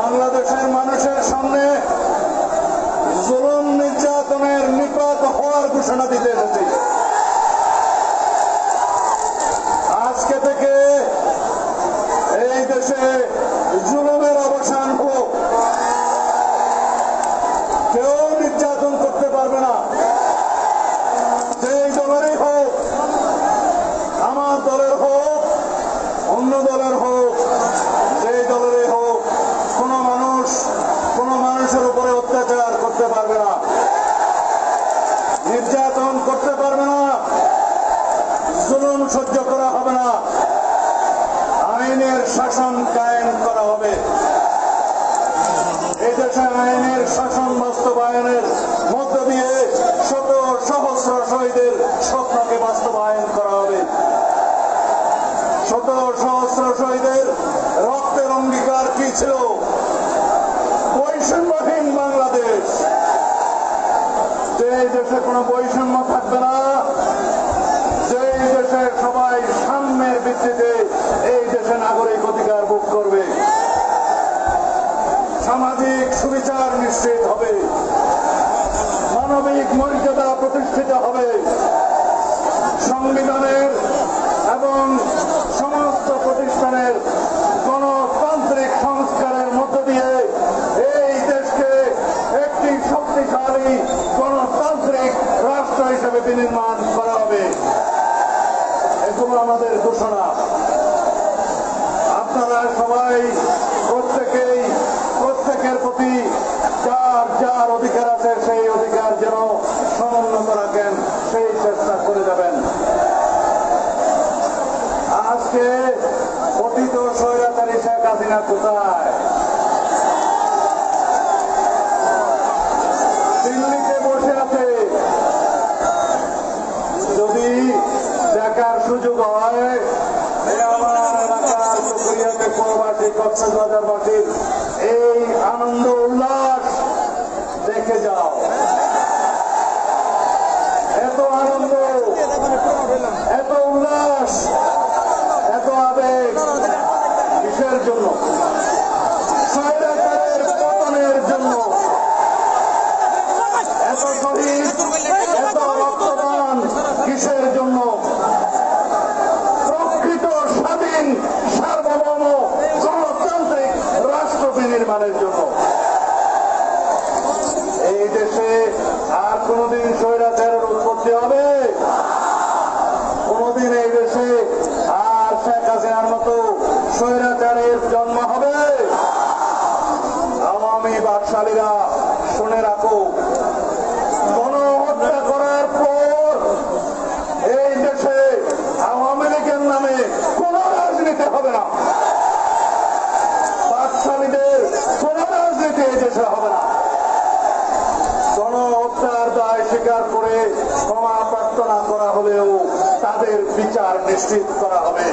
বাংলাদেশের মানুষের সামনে জুলুম নির্যাতনের নিপাত হওয়ার ঘোষণা দিতে এসেছি। আজকে থেকে এই দেশে জুলুমের অবসান হোক। কেউ নির্যাতন করতে পারবে না, যেই দলেরই হোক, আমার দলের হোক, অন্য দলের হোক, যেই দলেরই হোক, কোন মানুষের উপরে অত্যাচার করতে পারবে না, নির্যাতন করতে পারবে না, জুলুম সহ্য করা হবে না। আইনের শাসন কায়েম করা হবে। এই দেশে আইনের শাসন বাস্তবায়নের মধ্য দিয়ে শত সহস্র শহীদের স্বপ্নকে বাস্তবায়ন করা হবে। শত সহস্র শহীদের রক্তের অঙ্গীকার কি ছিল? বৈষম্যহীন বাংলাদেশ। যে দেশে কোনো বৈষম্য থাকবে না, যে দেশে সবাই সাম্যের ভিত্তিতে এই দেশে নাগরিক অধিকার ভোগ করবে, সামাজিক সুবিচার নিশ্চিত হবে, মানবিক মর্যাদা প্রতিষ্ঠিত হবে, সংবিধানের এবং সমস্ত প্রতিষ্ঠানের গণতান্ত্রিক সংস্কারের মধ্য দিয়ে এই দেশকে একটি শক্তিশালী গণতান্ত্রিক রাষ্ট্র হিসেবে বিনির্মাণ করা হবে। এগুলো আমাদের ঘোষণা। আপনারা সবাই প্রত্যেকের প্রতি যার যার অধিকার আছে সেই অধিকার যেন সমুন্নত রাখেন, সেই চেষ্টা করে যাবেন। আজকে পতিত স্বৈরাচারী শেখ হাসিনা কোথায়? দিল্লিতে বসে আছে। যদি দেখার সুযোগ হয়, আমার এলাকার চকরিয়াতে প্রবাসী কক্সবাজারবাসীর এই আনন্দ উল্লাস দেখে যাও। এত আনন্দ, এত উল্লাস, এত আবেগ কিসের জন্য? স্বৈরাচারের পতনের জন্য। এত শহীদ, এত রক্তদান কিসের জন্য? প্রকৃত স্বাধীন সার্বভৌম গণতান্ত্রিক রাষ্ট্র বিনির্মাণের জন্য। এই দেশে আর কোনদিন স্বৈরাচারের উৎপত্তি হবে? কোনদিন এই দেশে আর শেখ হাসিনার মতো স্বৈরাচারের জন্ম হবে? আওয়ামী বাকশালীরা শুনে রাখো, গণহত্যা করার পর এই দেশে আওয়ামী লীগের নামে কোন রাজনীতি হবে না। বাকশালীদের কোন রাজনীতি এই দেশে হবে না। গণহত্যার দায় স্বীকার করে ক্ষমা প্রার্থনা করা হলেও তাদের বিচার নিশ্চিত করা হবে।